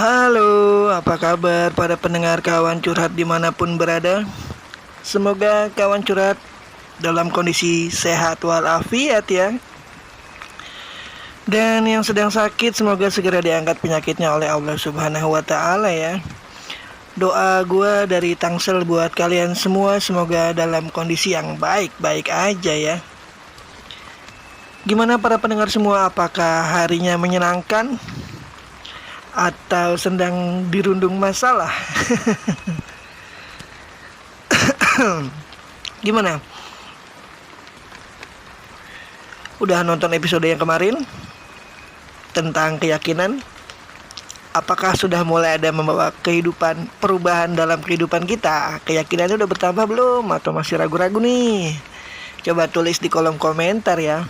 Halo, apa kabar para pendengar kawan curhat dimanapun berada? Semoga kawan curhat dalam kondisi sehat walafiat ya. Dan yang sedang sakit semoga segera diangkat penyakitnya oleh Allah Subhanahu wa Ta'ala ya. Doa gue dari Tangsel buat kalian semua semoga dalam kondisi yang baik-baik aja ya. Gimana para pendengar semua, apakah harinya menyenangkan? Atau sedang dirundung masalah? Gimana? Udah nonton episode yang kemarin tentang keyakinan? Apakah sudah mulai ada membawa perubahan dalam kehidupan kita? Keyakinannya udah bertambah belum? Atau masih ragu-ragu nih? Coba tulis di kolom komentar ya.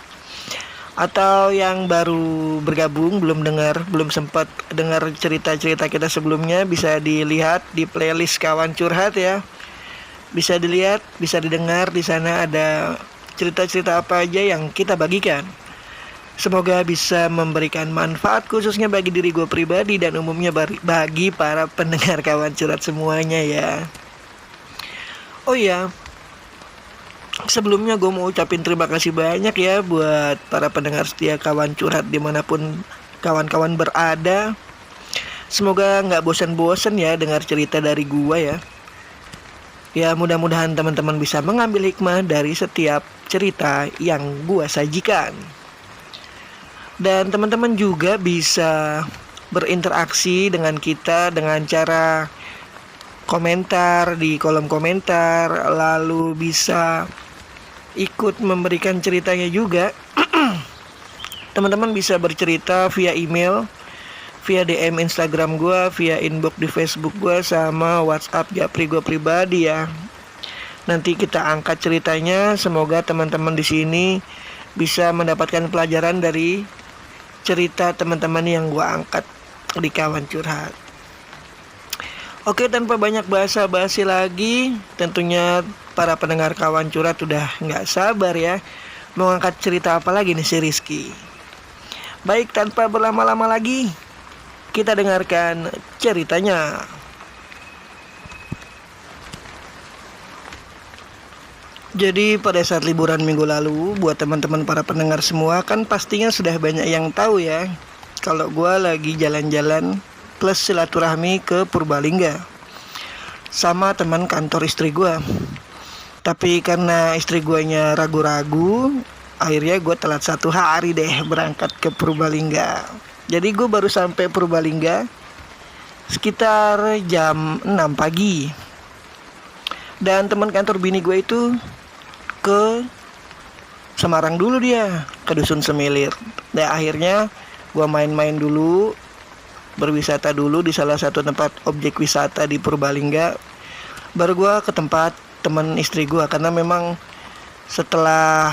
Atau yang baru bergabung, belum sempat dengar cerita-cerita kita sebelumnya, bisa dilihat di playlist kawan curhat ya. Bisa dilihat, bisa didengar, di sana ada cerita-cerita apa aja yang kita bagikan. Semoga bisa memberikan manfaat khususnya bagi diri gue pribadi dan umumnya bagi para pendengar kawan curhat semuanya ya. Oh ya, sebelumnya gue mau ucapin terima kasih banyak ya buat para pendengar setia kawan curhat dimanapun kawan-kawan berada. Semoga gak bosan-bosan ya dengar cerita dari gue ya. Ya mudah-mudahan teman-teman bisa mengambil hikmah dari setiap cerita yang gue sajikan. Dan teman-teman juga bisa berinteraksi dengan kita dengan cara komentar di kolom komentar, lalu bisa ikut memberikan ceritanya juga. Teman-teman bisa bercerita via email, via DM Instagram gue, via inbox di Facebook gue, sama WhatsApp Japri gue pribadi ya. Nanti kita angkat ceritanya. Semoga teman-teman di sini bisa mendapatkan pelajaran dari cerita teman-teman yang gue angkat di kawan curhat. Oke, tanpa banyak basa-basi lagi, tentunya para pendengar kawan curhat udah gak sabar ya mau angkat cerita apa lagi nih si Rizky. Baik, tanpa berlama-lama lagi, kita dengarkan ceritanya. Jadi pada saat liburan minggu lalu, buat teman-teman para pendengar semua kan pastinya sudah banyak yang tahu ya, kalau gue lagi jalan-jalan plus silaturahmi ke Purbalingga sama teman kantor istri gue. Tapi karena istri guanya ragu-ragu, akhirnya gue telat 1 hari deh berangkat ke Purbalingga. Jadi gue baru sampai Purbalingga sekitar jam 6 pagi. Dan teman kantor bini gue itu ke Semarang dulu, dia ke Dusun Semilir. Dan akhirnya gue main-main dulu, berwisata dulu di salah satu tempat objek wisata di Purbalingga. Baru gue ke tempat teman istri gue, karena memang setelah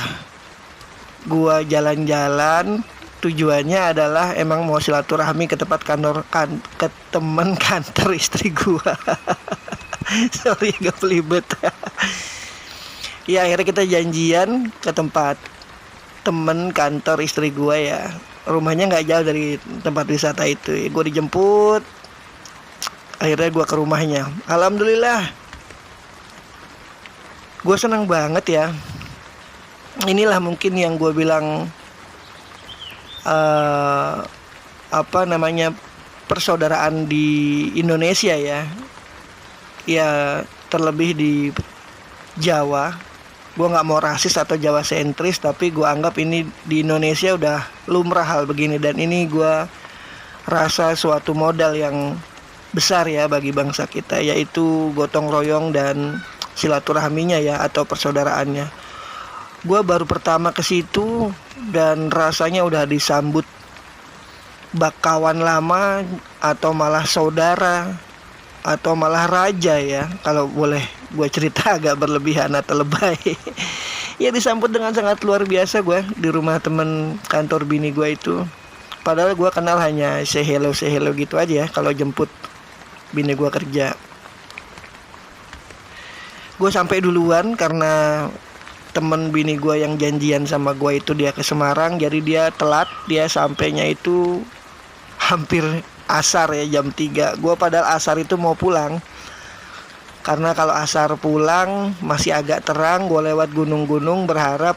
gue jalan-jalan tujuannya adalah emang mau silaturahmi ke tempat ke teman kantor istri gue. Sorry agak pelibet. Ya akhirnya kita janjian ke tempat temen kantor istri gue ya. Rumahnya gak jauh dari tempat wisata itu. Gue dijemput, akhirnya gue ke rumahnya. Alhamdulillah, gue senang banget ya. Inilah mungkin yang gue bilang persaudaraan di Indonesia ya. Ya terlebih di Jawa. Gue gak mau rasis atau Jawa sentris, tapi gue anggap ini di Indonesia udah lumrah hal begini. Dan ini gue rasa suatu modal yang besar ya bagi bangsa kita, yaitu gotong royong dan silaturahminya ya, atau persaudaraannya. Gue baru pertama ke situ dan rasanya udah disambut bak kawan lama, atau malah saudara, atau malah raja ya, kalau boleh gue cerita agak berlebihan atau lebay. Ya disambut dengan sangat luar biasa gue di rumah temen kantor bini gue itu. Padahal gue kenal hanya say hello gitu aja ya kalau jemput bini gue kerja. Gue sampai duluan karena temen bini gue yang janjian sama gue itu dia ke Semarang, jadi dia telat. Dia sampainya itu hampir asar ya, jam 3. Gue padahal asar itu mau pulang, karena kalau asar pulang masih agak terang. Gue lewat gunung-gunung berharap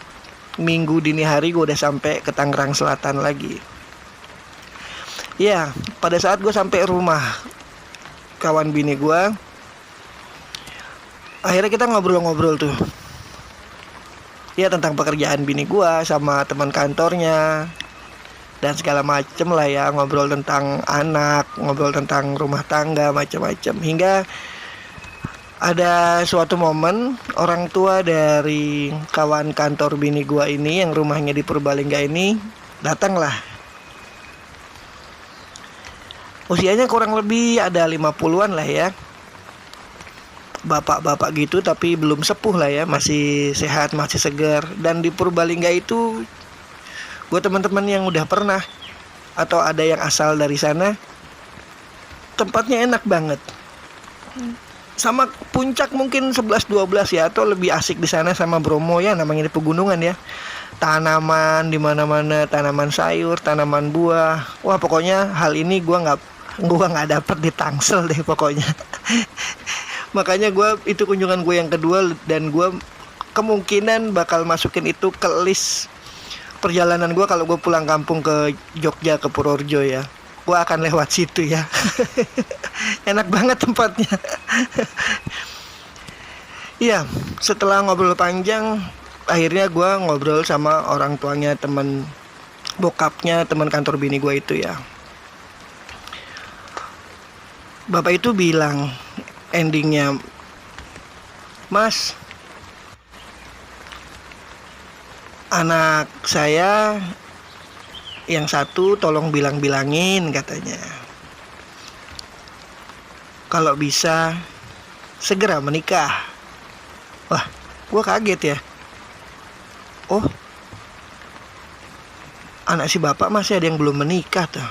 minggu dini hari gue udah sampai ke Tangerang Selatan lagi. Ya, pada saat gue sampai rumah kawan bini gue, akhirnya kita ngobrol-ngobrol tuh, ya tentang pekerjaan bini gue sama teman kantornya dan segala macem lah ya. Ngobrol tentang anak, ngobrol tentang rumah tangga, macam-macam. Hingga ada suatu momen orang tua dari kawan kantor bini gue ini yang rumahnya di Purbalingga ini datanglah. Usianya kurang lebih ada 50-an lah ya, bapak-bapak gitu, tapi belum sepuh lah ya, masih sehat, masih segar. Dan di Purbalingga itu, gue teman-teman yang udah pernah atau ada yang asal dari sana, tempatnya enak banget. Sama puncak mungkin 11-12 ya, atau lebih asik di sana sama Bromo ya, namanya di pegunungan ya. Tanaman di mana-mana, tanaman sayur, tanaman buah. Wah, pokoknya hal ini gua nggak dapet di Tangsel deh pokoknya. Makanya itu kunjungan gue yang kedua, dan gue kemungkinan bakal masukin itu ke list perjalanan gue kalau gue pulang kampung ke Jogja, ke Purworejo ya. Gue akan lewat situ ya. Enak banget tempatnya. Iya, setelah ngobrol panjang, akhirnya gue ngobrol sama orang tuanya teman bokapnya teman kantor bini gue itu ya. Bapak itu bilang endingnya, "Mas, anak saya yang satu tolong bilang-bilangin," katanya, "kalau bisa segera menikah." Wah, gue kaget ya. Oh, anak si bapak masih ada yang belum menikah tuh.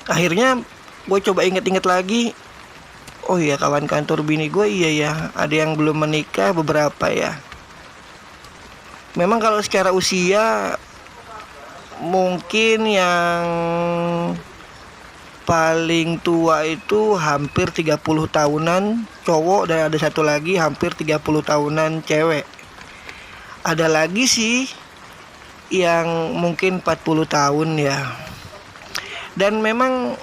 Akhirnya gue coba inget-inget lagi. Oh iya, kawan kantor bini gue, iya ya, ada yang belum menikah beberapa ya. Memang kalau secara usia mungkin yang paling tua itu hampir 30 tahunan cowok, dan ada satu lagi hampir 30 tahunan cewek. Ada lagi sih yang mungkin 40 tahun ya. Dan memang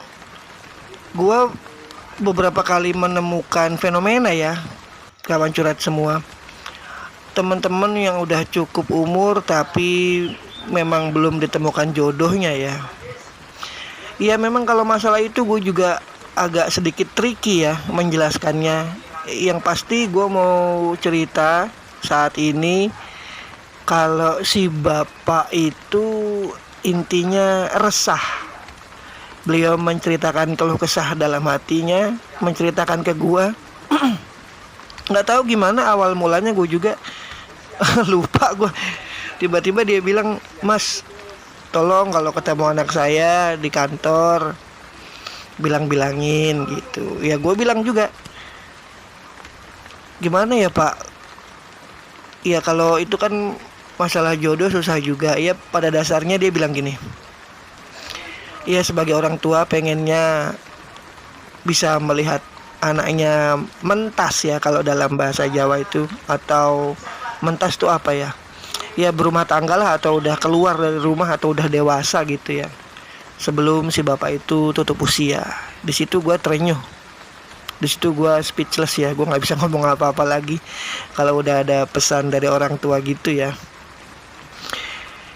gue beberapa kali menemukan fenomena ya, kawan curhat semua, teman-teman yang udah cukup umur tapi memang belum ditemukan jodohnya ya. Ya memang kalau masalah itu gue juga agak sedikit tricky ya menjelaskannya. Yang pasti gue mau cerita saat ini, kalau si bapak itu intinya resah. Beliau menceritakan keluh kesah dalam hatinya, menceritakan ke gue. Nggak tahu gimana awal mulanya, gue juga lupa gue. Tiba-tiba dia bilang, "Mas, tolong kalau ketemu anak saya di kantor bilang-bilangin," gitu. Ya gue bilang juga, "Gimana ya Pak? Ya kalau itu kan masalah jodoh susah juga." Ya pada dasarnya dia bilang gini, ya sebagai orang tua pengennya bisa melihat anaknya mentas ya, kalau dalam bahasa Jawa itu, atau mentas itu apa ya? Ya berumah tangga lah, atau udah keluar dari rumah, atau udah dewasa gitu ya, sebelum si bapak itu tutup usia. Di situ gue terenyuh, di situ gue speechless ya, gue nggak bisa ngomong apa-apa lagi kalau udah ada pesan dari orang tua gitu ya.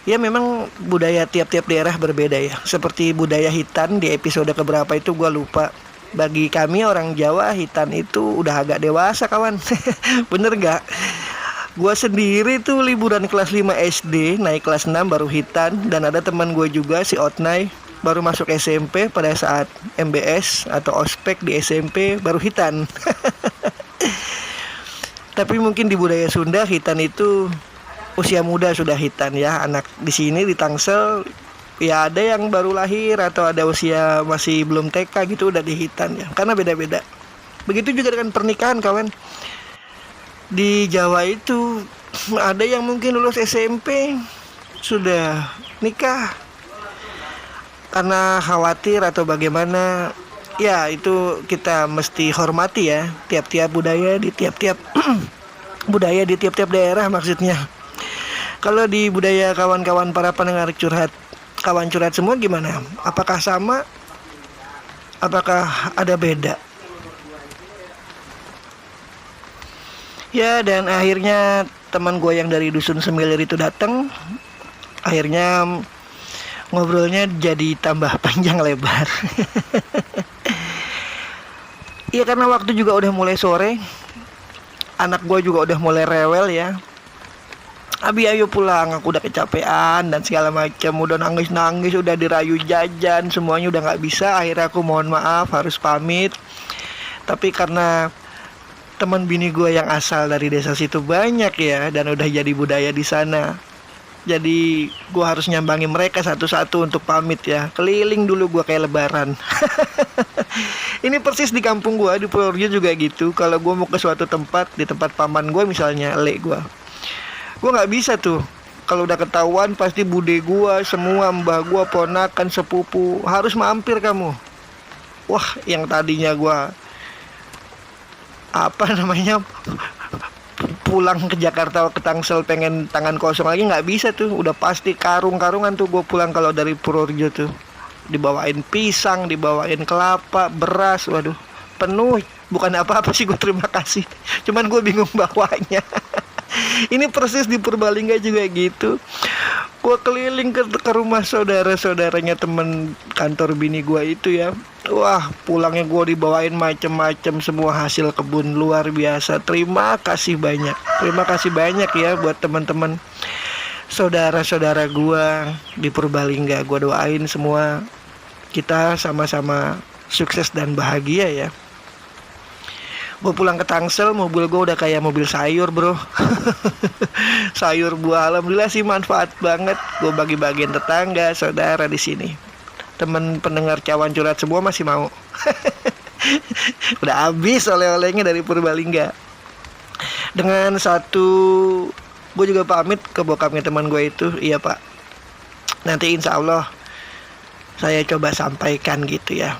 Ya memang budaya tiap-tiap daerah berbeda ya. Seperti budaya hitan di episode keberapa itu gue lupa. Bagi kami orang Jawa, hitan itu udah agak dewasa kawan. Bener gak? Gue sendiri tuh liburan kelas 5 SD, naik kelas 6 baru hitan. Dan ada teman gue juga, si Otnay, baru masuk SMP pada saat MBS atau ospek di SMP baru hitan. Tapi mungkin di budaya Sunda, hitan itu usia muda sudah hitan ya. Anak di sini di Tangsel ya ada yang baru lahir atau ada usia masih belum TK gitu udah dihitan ya, karena beda-beda. Begitu juga dengan pernikahan kawan. Di Jawa itu ada yang mungkin lulus SMP sudah nikah, karena khawatir atau bagaimana, ya itu kita mesti hormati ya tiap-tiap budaya di tiap-tiap budaya di tiap-tiap daerah maksudnya. Kalau di budaya kawan-kawan para pendengar curhat, kawan curhat semua gimana? Apakah sama? Apakah ada beda? Ya, dan akhirnya teman gue yang dari Dusun Semilir itu datang. Akhirnya ngobrolnya jadi tambah panjang lebar. Iya, karena waktu juga udah mulai sore. Anak gue juga udah mulai rewel ya. Abi ayo pulang, aku udah kecapean dan segala macam, udah nangis-nangis, udah dirayu jajan, semuanya udah nggak bisa. Akhirnya aku mohon maaf harus pamit. Tapi karena teman bini gue yang asal dari desa situ banyak ya, dan udah jadi budaya di sana, jadi gue harus nyambangi mereka satu-satu untuk pamit ya. Keliling dulu gue kayak lebaran. Ini persis di kampung gue di Purworejo juga gitu. Kalau gue mau ke suatu tempat, di tempat paman gue misalnya, lek gue nggak bisa tuh. Kalau udah ketahuan pasti bude gue semua, mbah gue, ponakan, sepupu harus mampir kamu. Wah, yang tadinya gue pulang ke Jakarta ke Tangsel pengen tangan kosong lagi, nggak bisa tuh. Udah pasti karung-karungan tuh gue pulang kalau dari Purworejo tuh. Dibawain pisang, dibawain kelapa, beras, waduh penuh. Bukan apa-apa sih, gue terima kasih, cuman gue bingung bawanya. Ini persis di Purbalingga juga gitu. Gue keliling ke rumah saudara-saudaranya temen kantor bini gue itu ya. Wah, pulangnya gue dibawain macem-macem semua hasil kebun, luar biasa. Terima kasih banyak. Terima kasih banyak ya buat teman-teman saudara-saudara gue di Purbalingga. Gue doain semua kita sama-sama sukses dan bahagia ya. Gue pulang ke Tangsel, mobil gue udah kayak mobil sayur bro. Sayur buah, alhamdulillah sih manfaat banget. Gue bagi-bagiin tetangga, saudara di sini. Temen pendengar cawan curhat semua masih mau. Udah habis oleh-olehnya dari Purbalingga. Dengan satu, gue juga pamit ke bokapnya teman gue itu. Iya pak, nanti insya Allah saya coba sampaikan gitu ya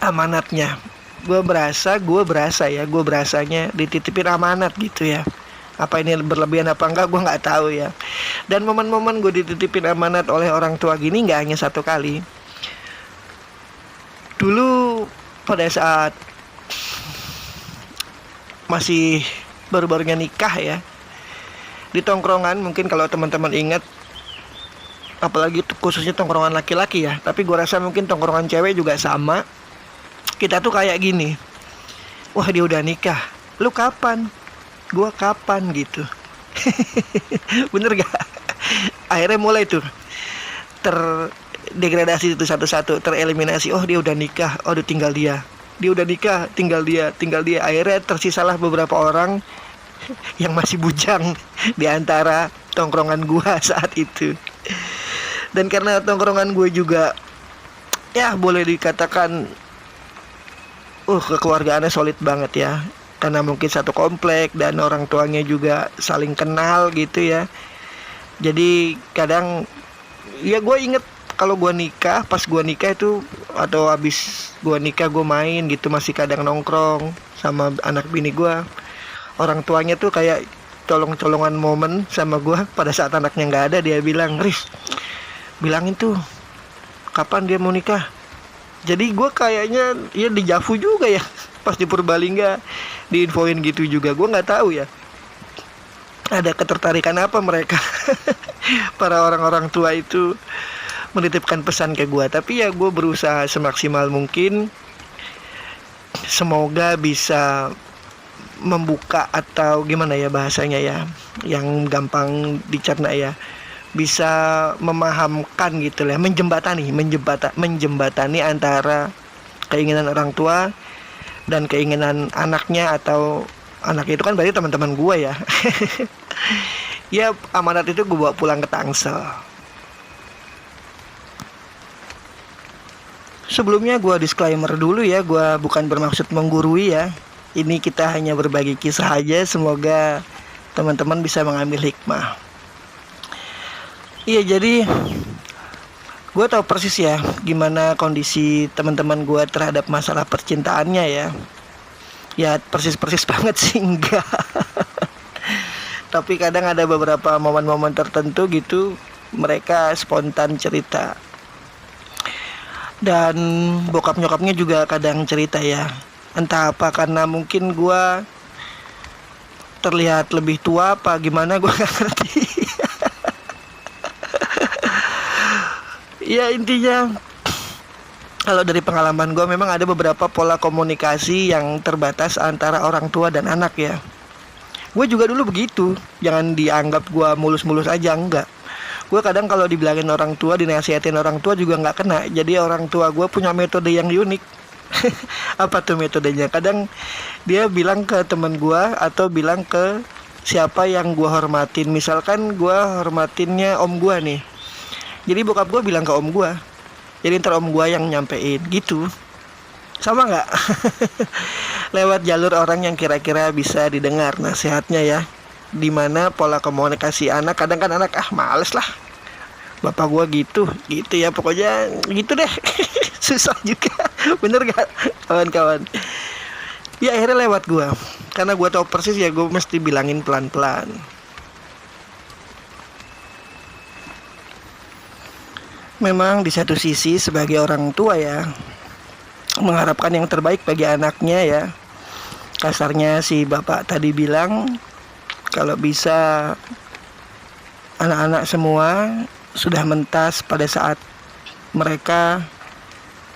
amanatnya. Gue berasanya dititipin amanat gitu ya. Apa ini berlebihan apa enggak gue nggak tahu ya. Dan momen-momen gue dititipin amanat oleh orang tua gini nggak hanya satu kali. Dulu pada saat masih baru-barunya nikah ya, di tongkrongan, mungkin kalau teman-teman ingat, apalagi khususnya tongkrongan laki-laki ya, tapi gue rasa mungkin tongkrongan cewek juga sama. Kita tuh kayak gini, wah dia udah nikah, lu kapan? Gua kapan gitu. Bener gak? Akhirnya mulai tuh terdegradasi itu satu-satu, tereliminasi. Oh dia udah nikah, oh udah tinggal dia. Dia udah nikah, tinggal dia. Akhirnya tersisalah beberapa orang yang masih bujang di antara tongkrongan gua saat itu. Dan karena tongkrongan gue juga ya boleh dikatakan kekeluargaannya solid banget ya, karena mungkin satu komplek dan orang tuanya juga saling kenal gitu ya. Jadi kadang ya gue inget kalau gue nikah, pas gue nikah itu atau habis gue nikah gue main gitu, masih kadang nongkrong sama anak bini gue. Orang tuanya tuh kayak colong-colongan momen sama gue pada saat anaknya nggak ada. Dia bilang, Riz, bilangin tuh kapan dia mau nikah. Jadi gue kayaknya ya dijafu juga ya pas di Purbalingga diinfoin gitu juga. Gue nggak tahu ya ada ketertarikan apa mereka. Para orang-orang tua itu menitipkan pesan ke gue. Tapi ya gue berusaha semaksimal mungkin. Semoga bisa membuka atau gimana ya bahasanya ya, yang gampang dicerna ya, bisa memahamkan gitu lah, menjembatani antara keinginan orang tua dan keinginan anaknya, atau anak itu kan berarti teman-teman gue ya. Ya amanat itu gue bawa pulang ke Tangsel. Sebelumnya gue disclaimer dulu ya, gue bukan bermaksud menggurui ya. Ini kita hanya berbagi kisah aja, semoga teman-teman bisa mengambil hikmah. Iya, jadi Gue tahu persis ya gimana kondisi teman-teman gue terhadap masalah percintaannya ya. Ya persis-persis banget sih enggak. Tapi kadang ada beberapa momen-momen tertentu gitu mereka spontan cerita. Dan bokap nyokapnya juga kadang cerita ya. Entah apa karena mungkin gue terlihat lebih tua apa gimana gue gak ngerti. Ya intinya kalau dari pengalaman gue memang ada beberapa pola komunikasi yang terbatas antara orang tua dan anak ya. Gue juga dulu begitu. Jangan dianggap gue mulus-mulus aja, enggak. Gue kadang kalau dibilangin orang tua, dinasihatin orang tua juga nggak kena. Jadi orang tua gue punya metode yang unik. Apa tuh metodenya? Kadang dia bilang ke temen gue atau bilang ke siapa yang gue hormatin. Misalkan gue hormatinnya om gue nih, jadi bokap gue bilang ke om gue, jadi ntar om gue yang nyampein gitu. Sama nggak? Lewat jalur orang yang kira-kira bisa didengar nasihatnya ya. Dimana pola komunikasi anak, kadang kan anak males lah, bapak gua gitu ya, pokoknya gitu deh. Susah juga. Bener gak kawan-kawan? Ya akhirnya lewat gua, karena gua tahu persis ya gua mesti bilangin pelan-pelan. Memang di satu sisi sebagai orang tua ya, mengharapkan yang terbaik bagi anaknya ya. Kasarnya si bapak tadi bilang kalau bisa anak-anak semua sudah mentas pada saat mereka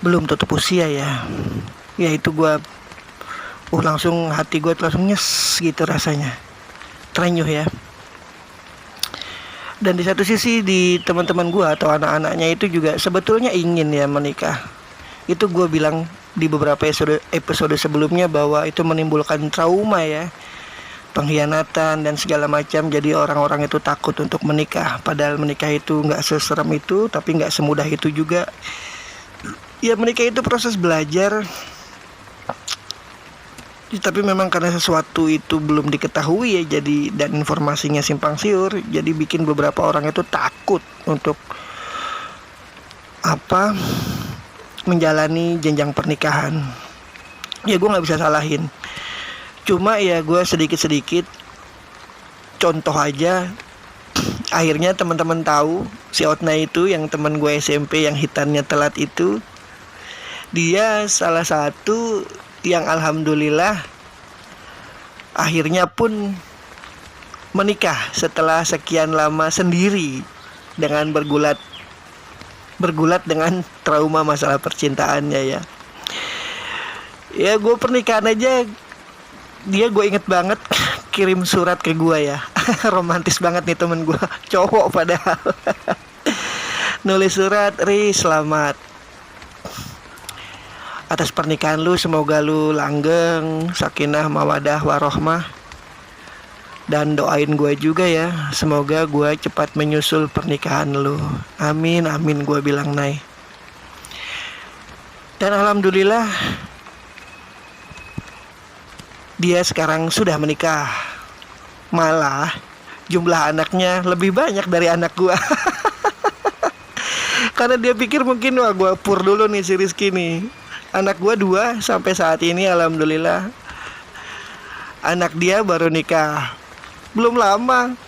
belum tutup usia ya. Ya itu gue langsung hati gue langsung nyes gitu rasanya, terenyuh ya. Dan di satu sisi di teman-teman gue atau anak-anaknya itu juga sebetulnya ingin ya menikah. Itu gue bilang di beberapa episode sebelumnya bahwa itu menimbulkan trauma ya, pengkhianatan dan segala macam. Jadi orang-orang itu takut untuk menikah. Padahal menikah itu nggak seserem itu, tapi nggak semudah itu juga. Ya menikah itu proses belajar. Tapi memang karena sesuatu itu belum diketahui ya, jadi dan informasinya simpang siur, jadi bikin beberapa orang itu takut untuk menjalani jenjang pernikahan. Ya gue nggak bisa salahin. Cuma ya gue sedikit-sedikit contoh aja. Akhirnya teman-teman tahu si Otna itu yang teman gue SMP yang hitannya telat itu, dia salah satu yang alhamdulillah akhirnya pun menikah setelah sekian lama sendiri dengan bergulat dengan trauma masalah percintaannya ya. Ya gue pernikahan aja dia gue inget banget kirim surat ke gue ya. Romantis banget nih temen gue, cowok padahal. Nulis surat, "Ri, selamat atas pernikahan lu, semoga lu langgeng, sakinah, mawadah, warohmah. Dan doain gue juga ya, semoga gue cepat menyusul pernikahan lu. Amin, amin," gue bilang, Nay. Dan alhamdulillah dia sekarang sudah menikah. Malah jumlah anaknya lebih banyak dari anak gue. Karena dia pikir mungkin wah gue pur dulu nih si Rizky nih. Anak gue 2 sampai saat ini alhamdulillah. Anak dia baru nikah belum lama,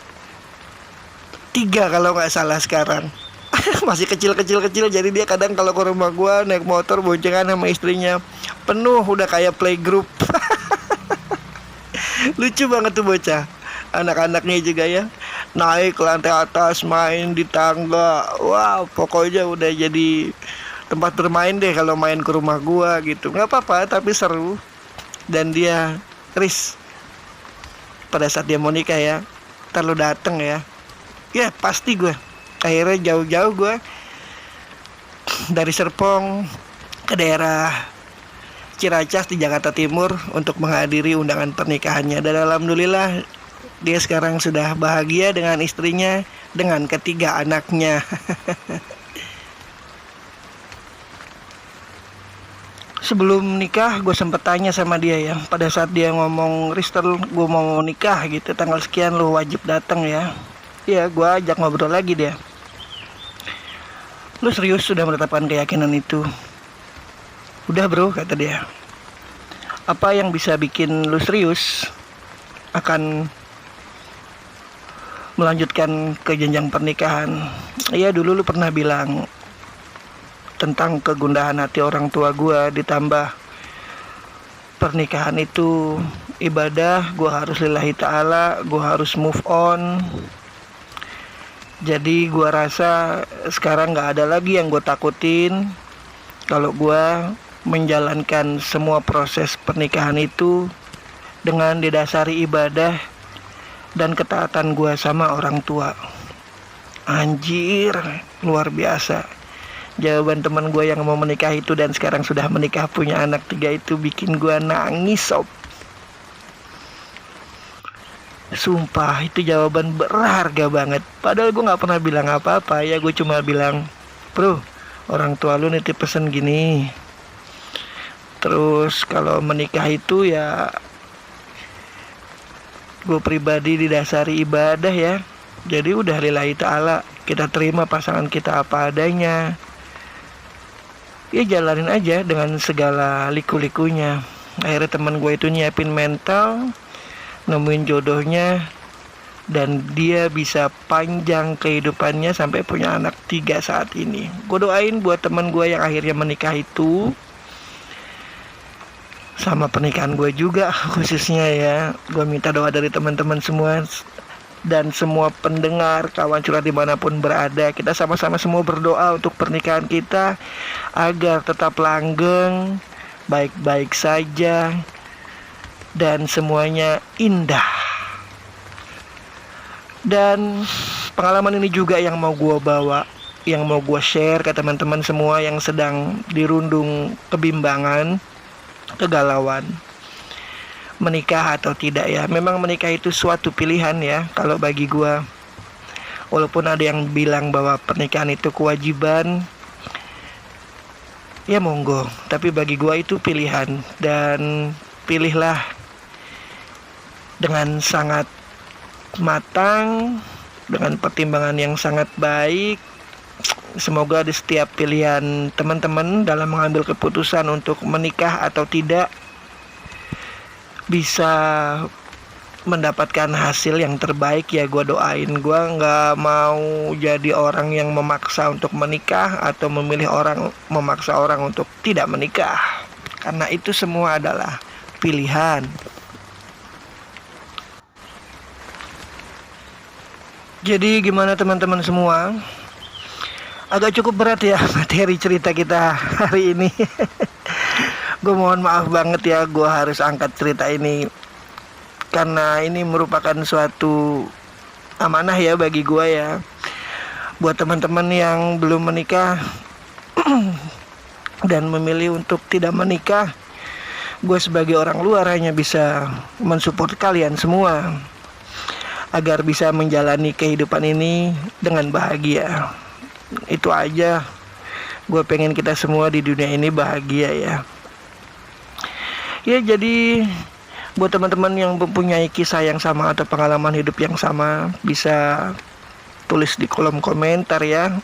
3 kalau nggak salah sekarang. Masih kecil-kecil. Jadi dia kadang kalau ke rumah gue naik motor boncengan sama istrinya, penuh udah kayak playgroup. Lucu banget tuh bocah. Anak-anaknya juga ya, naik ke lantai atas, main di tangga. Wow, pokoknya udah jadi tempat bermain deh kalau main ke rumah gua gitu. Nggak apa-apa, tapi seru. Dan dia, Riz, pada saat dia mau nikah ya, ntar lu dateng ya. Ya pasti gue. Akhirnya jauh-jauh gue dari Serpong ke daerah Ciracas di Jakarta Timur untuk menghadiri undangan pernikahannya. Dan alhamdulillah dia sekarang sudah bahagia dengan istrinya, dengan ketiga anaknya. Sebelum nikah gue sempet tanya sama dia ya, pada saat dia ngomong, "Ristel, gue mau nikah gitu, tanggal sekian lo wajib datang ya." Ya gue ajak ngobrol lagi dia. Lu serius sudah menetapkan keyakinan itu? Udah bro, kata dia. Apa yang bisa bikin lu serius akan melanjutkan ke jenjang pernikahan? Iya, dulu lu pernah bilang tentang kegundahan hati orang tua gua, ditambah pernikahan itu ibadah, gua harus lillahi ta'ala, gua harus move on. Jadi gua rasa sekarang gak ada lagi yang gua takutin kalau gua menjalankan semua proses pernikahan itu dengan didasari ibadah dan ketaatan gua sama orang tua. Anjir, luar biasa. Jawaban teman gue yang mau menikah itu dan sekarang sudah menikah punya anak 3 itu bikin gue nangis sob. Sumpah itu jawaban berharga banget. Padahal gue gak pernah bilang apa-apa. Ya gue cuma bilang, bro, orang tua lu nitip pesen gini. Terus kalau menikah itu ya gue pribadi didasari ibadah ya. Jadi udah lillahi ta'ala, kita terima pasangan kita apa adanya. Ya jalanin aja dengan segala liku-likunya. Akhirnya teman gue itu nyiapin mental, nemuin jodohnya, dan dia bisa panjang kehidupannya sampai punya anak 3 saat ini. Gue doain buat teman gue yang akhirnya menikah itu, sama pernikahan gue juga khususnya ya. Gue minta doa dari teman-teman semua dan semua pendengar kawan curhat dimanapun berada. Kita sama-sama semua berdoa untuk pernikahan kita agar tetap langgeng, baik-baik saja, dan semuanya indah. Dan pengalaman ini juga yang mau gue bawa, yang mau gue share ke teman-teman semua yang sedang dirundung kebimbangan, kegalauan, menikah atau tidak ya. Memang menikah itu suatu pilihan ya. Kalau bagi gua, walaupun ada yang bilang bahwa pernikahan itu kewajiban, ya monggo. Tapi bagi gua itu pilihan. Dan pilihlah dengan sangat matang, dengan pertimbangan yang sangat baik. Semoga di setiap pilihan teman-teman dalam mengambil keputusan untuk menikah atau tidak bisa mendapatkan hasil yang terbaik ya. Gue doain. Gue gak mau jadi orang yang memaksa untuk menikah atau memaksa orang untuk tidak menikah, karena itu semua adalah pilihan. Jadi gimana teman-teman semua? Agak cukup berat ya materi cerita kita hari ini. Gue mohon maaf banget ya, gue harus angkat cerita ini karena ini merupakan suatu amanah ya bagi gue ya. Buat teman-teman yang belum menikah dan memilih untuk tidak menikah, gue sebagai orang luar hanya bisa mensupport kalian semua agar bisa menjalani kehidupan ini dengan bahagia. Itu aja. Gue pengen kita semua di dunia ini bahagia ya. Ya jadi buat teman-teman yang mempunyai kisah yang sama atau pengalaman hidup yang sama, bisa tulis di kolom komentar ya.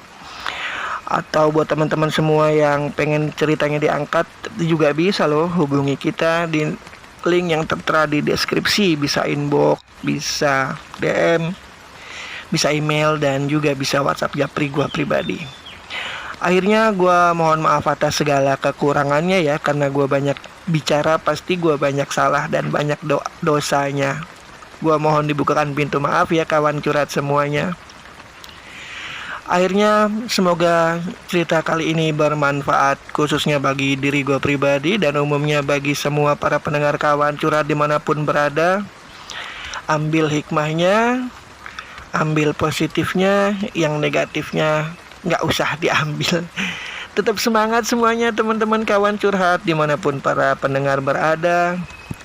Atau buat teman-teman semua yang pengen ceritanya diangkat juga bisa loh hubungi kita di link yang tertera di deskripsi. Bisa inbox, bisa DM, bisa email, dan juga bisa WhatsApp japri gue pribadi. Akhirnya gue mohon maaf atas segala kekurangannya ya, karena gue banyak bicara, pasti gue banyak salah dan banyak dosanya. Gue mohon dibukakan pintu maaf ya kawan curhat semuanya. Akhirnya semoga cerita kali ini bermanfaat, khususnya bagi diri gue pribadi dan umumnya bagi semua para pendengar kawan curhat dimanapun berada. Ambil hikmahnya, ambil positifnya, yang negatifnya nggak usah diambil. Tetap semangat semuanya teman-teman kawan curhat dimanapun para pendengar berada.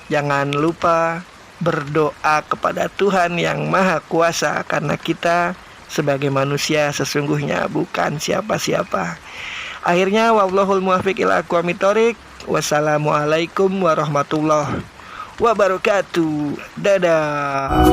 Jangan lupa berdoa kepada Tuhan yang Maha Kuasa, karena kita sebagai manusia sesungguhnya bukan siapa-siapa. Akhirnya wallahul muwaffiq ila aqwamit thoriq. Wassalamualaikum warahmatullahi wabarakatuh. Dadah.